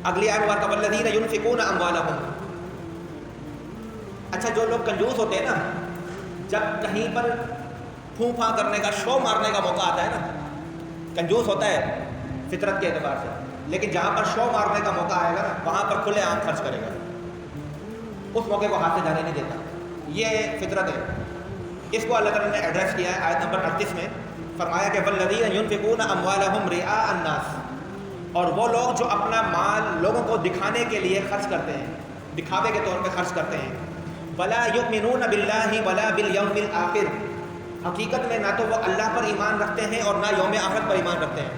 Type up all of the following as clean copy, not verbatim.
اگلی آیت مبارکہ والذین ینفقون اموالہم. اچھا جو لوگ کنجوس ہوتے ہیں نا، جب کہیں پر پھوں پھاں کرنے کا، شو مارنے کا موقع آتا ہے نا، کنجوس ہوتا ہے فطرت کے اعتبار سے، لیکن جہاں پر شو مارنے کا موقع آئے گا نا وہاں پر کھلے عام خرچ کرے گا، اس موقع کو ہاتھ سے جانے نہیں دیتا. یہ فطرت ہے. اس کو اللہ تعالیٰ نے ایڈریس کیا ہے آیت نمبر 38 میں. فرمایا کہ والذین ینفقون اموالہم رئاء الناس، اور وہ لوگ جو اپنا مال لوگوں کو دکھانے کے لیے خرچ کرتے ہیں، دکھاوے کے طور پہ خرچ کرتے ہیں. ولا یؤمنون باللہ ولا بالیوم الآخر، حقیقت میں نہ تو وہ اللہ پر ایمان رکھتے ہیں اور نہ یوم آخرت پر ایمان رکھتے ہیں.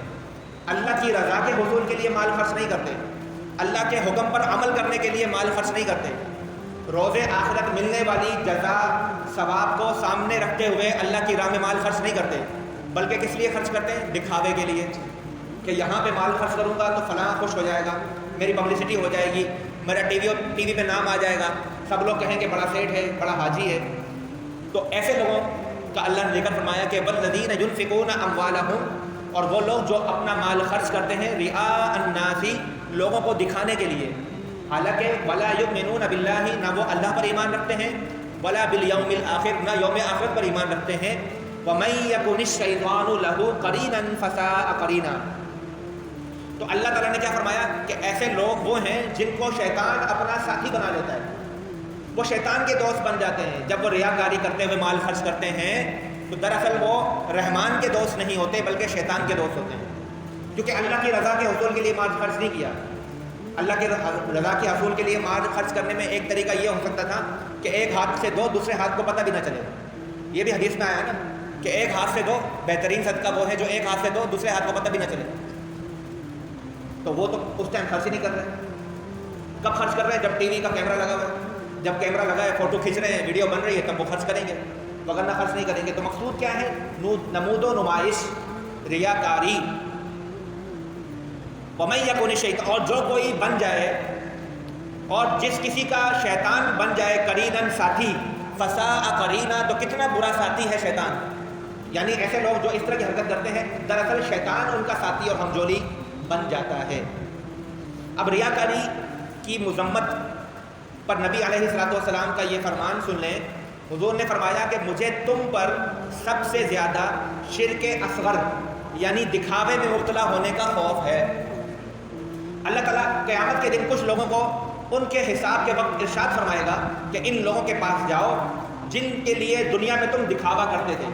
اللہ کی رضا کے حصول کے لیے مال خرچ نہیں کرتے، اللہ کے حکم پر عمل کرنے کے لیے مال خرچ نہیں کرتے. روز آخرت ملنے والی جزا ثواب کو سامنے رکھتے ہوئے اللہ کی راہ میں مال خرچ نہیں کرتے، بلکہ کس لیے خرچ کرتے ہیں؟ دکھاوے کے لیے، کہ یہاں پہ مال خرچ کروں گا تو فلاں خوش ہو جائے گا، میری پبلسٹی ہو جائے گی، میرا ٹی وی پہ نام آ جائے گا، سب لوگ کہیں گے بڑا سیٹ ہے، بڑا حاجی ہے. تو ایسے لوگوں کا اللہ نے ذکر فرمایا کہ والذین ینفقون اموالہم، اور وہ لوگ جو اپنا مال خرچ کرتے ہیں رئاء الناس، لوگوں کو دکھانے کے لیے. حالانکہ ولا یؤمنون باللہ، نہ وہ اللہ پر ایمان رکھتے ہیں، ولا بالیوم الآخر، نہ یوم آخرت پر ایمان رکھتے ہیں. وَمَن یکن الشیطان لہ قرینا فساء قرینا. تو اللہ تعالیٰ نے کیا فرمایا کہ ایسے لوگ وہ ہیں جن کو شیطان اپنا ساتھی بنا لیتا ہے، وہ شیطان کے دوست بن جاتے ہیں. جب وہ ریاکاری کرتے ہوئے مال خرچ کرتے ہیں تو دراصل وہ رحمان کے دوست نہیں ہوتے بلکہ شیطان کے دوست ہوتے ہیں، کیونکہ اللہ کی رضا کے حصول کے لیے مال خرچ نہیں کیا. اللہ کی رضا کے حصول کے لیے مال خرچ کرنے میں ایک طریقہ یہ ہو سکتا تھا کہ ایک ہاتھ سے دو، دوسرے ہاتھ کو پتہ بھی نہ چلے. یہ بھی حدیث میں آیا نا کہ ایک ہاتھ سے دو، بہترین صدقہ وہ ہے جو ایک ہاتھ سے دو، دوسرے ہاتھ کو پتہ بھی نہ چلے. تو وہ تو اس ٹائم خرچ ہی نہیں کر رہے. کب خرچ کر رہے ہیں؟ جب ٹی وی کا کیمرہ لگا ہوا ہے، جب کیمرہ لگا ہے، فوٹو کھینچ رہے ہیں، ویڈیو بن رہی ہے، تب وہ خرچ کریں گے، وغیرہ خرچ نہیں کریں گے. تو مقصود کیا ہے؟ نمود و نمائش، ریاکاری. وَمَن یکن الشیطان، اور جو کوئی بن جائے، اور جس کسی کا شیطان بن جائے قریناً ساتھی، فساء قرینا، تو کتنا برا ساتھی ہے شیطان. یعنی ایسے لوگ جو اس طرح کی حرکت کرتے ہیں دراصل شیطان ان کا ساتھی اور ہمجولی بن جاتا ہے. اب ریاکاری کی مذمت پر نبی علیہ الصلوۃ والسلام کا یہ فرمان سن لیں. حضور نے فرمایا کہ مجھے تم پر سب سے زیادہ شرک اصغر یعنی دکھاوے میں مبتلا ہونے کا خوف ہے. اللہ تعالیٰ قیامت کے دن کچھ لوگوں کو ان کے حساب کے وقت ارشاد فرمائے گا کہ ان لوگوں کے پاس جاؤ جن کے لیے دنیا میں تم دکھاوا کرتے تھے.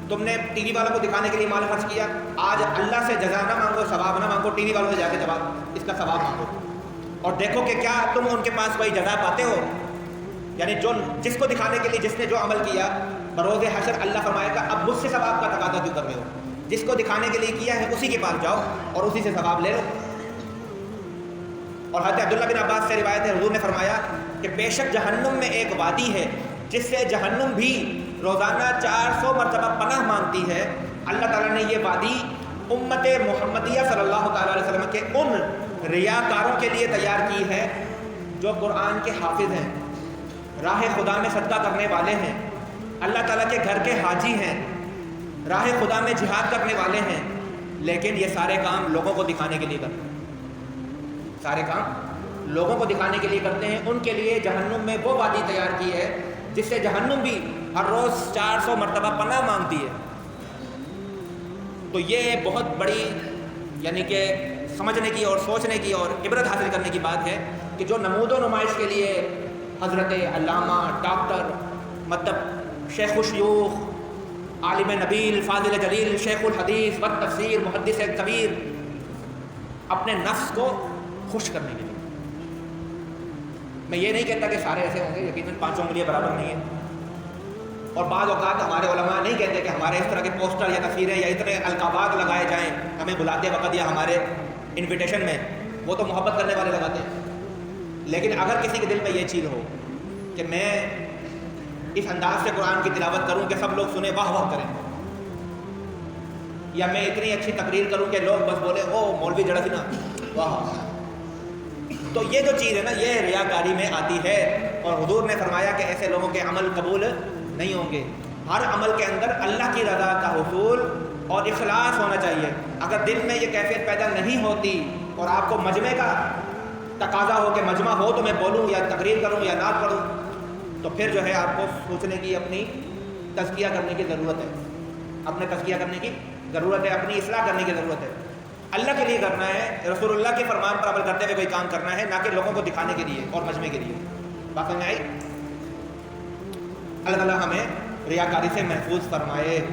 تم نے ٹی وی والوں کو دکھانے کے لیے مال خرچ کیا، آج اللہ سے جزا نہ مانگو، ثواب نہ مانگو، ٹی وی والوں سے جا کے جواب اس کا ثواب مانگو اور دیکھو کہ کیا تم ان کے پاس کوئی جزا پاتے ہو. یعنی جو جس کو دکھانے کے لیے جس نے جو عمل کیا، بروز حشر اللہ فرمائے گا اب مجھ سے ثواب کا تقاضا کیوں کر رہے ہو؟ جس کو دکھانے کے لیے کیا ہے اسی کے پاس جاؤ اور اسی سے ثواب لے لو. اور حضرت عبداللہ بن عباس سے روایت ہے، حضور نے فرمایا کہ بے شک جہنم میں ایک وادی ہے جس سے جہنم بھی روزانہ 400 مرتبہ پناہ مانگتی ہے. اللہ تعالیٰ نے یہ وادی امت محمدیہ صلی اللہ تعالیٰ علیہ وسلم کے ان ریاکاروں کے لیے تیار کی ہے جو قرآن کے حافظ ہیں، راہ خدا میں صدقہ کرنے والے ہیں، اللہ تعالیٰ کے گھر کے حاجی ہیں، راہ خدا میں جہاد کرنے والے ہیں، لیکن یہ سارے کام لوگوں کو دکھانے کے لیے کرتے ہیں. سارے کام لوگوں کو دکھانے کے لیے کرتے ہیں. ان کے لیے جہنم میں وہ وادی تیار کی ہے جس سے جہنم بھی ہر روز 400 مرتبہ پناہ مانگتی ہے. تو یہ بہت بڑی یعنی کہ سمجھنے کی اور سوچنے کی اور عبرت حاصل کرنے کی بات ہے کہ جو نمود و نمائش کے لیے حضرت علامہ ڈاکٹر مطلب شیخ الشیوخ عالم نبیل فاضل جلیل شیخ الحدیث و تفسیر محدث کبیر اپنے نفس کو خوش کرنے کے لیے، میں یہ نہیں کہتا کہ سارے ایسے ہوں گے، یقیناً 5 انگلیاں برابر نہیں ہیں. اور بعض اوقات ہمارے علماء نہیں کہتے کہ ہمارے اس طرح کے پوسٹر یا تصویریں یا اتنے القابات لگائے جائیں ہمیں بلاتے وقت یا ہمارے انویٹیشن میں، وہ تو محبت کرنے والے لگاتے ہیں. لیکن اگر کسی کے دل میں یہ چیز ہو کہ میں اس انداز سے قرآن کی تلاوت کروں کہ سب لوگ سنیں واہ واہ کریں، یا میں اتنی اچھی تقریر کروں کہ لوگ بس بولے او مولوی جڑا سی نا واہ، تو یہ جو چیز ہے نا یہ ریاکاری میں آتی ہے. اور حضور نے فرمایا کہ ایسے لوگوں کے عمل قبول نہیں ہوں گے. ہر عمل کے اندر اللہ کی رضا کا حصول اور اخلاص ہونا چاہیے. اگر دل میں یہ کیفیت پیدا نہیں ہوتی اور آپ کو مجمع کا تقاضا ہو کہ مجمع ہو تو میں بولوں یا تقریر کروں یا نعت پڑھوں، تو پھر جو ہے آپ کو سوچنے کی، اپنی تزکیہ کرنے کی ضرورت ہے، اپنے تزکیہ کرنے کی ضرورت ہے، اپنی اصلاح کرنے کی ضرورت ہے۔ اللہ کے لیے کرنا ہے، رسول اللہ کے فرمان پر عمل کرتے ہوئے کوئی کام کرنا ہے، نہ کہ لوگوں کو دکھانے کے لیے اور مجمع کے لیے۔ بات سمجھ میں آئی؟ اللہ تعالیٰ ہمیں ریاکاری سے محفوظ فرمائے۔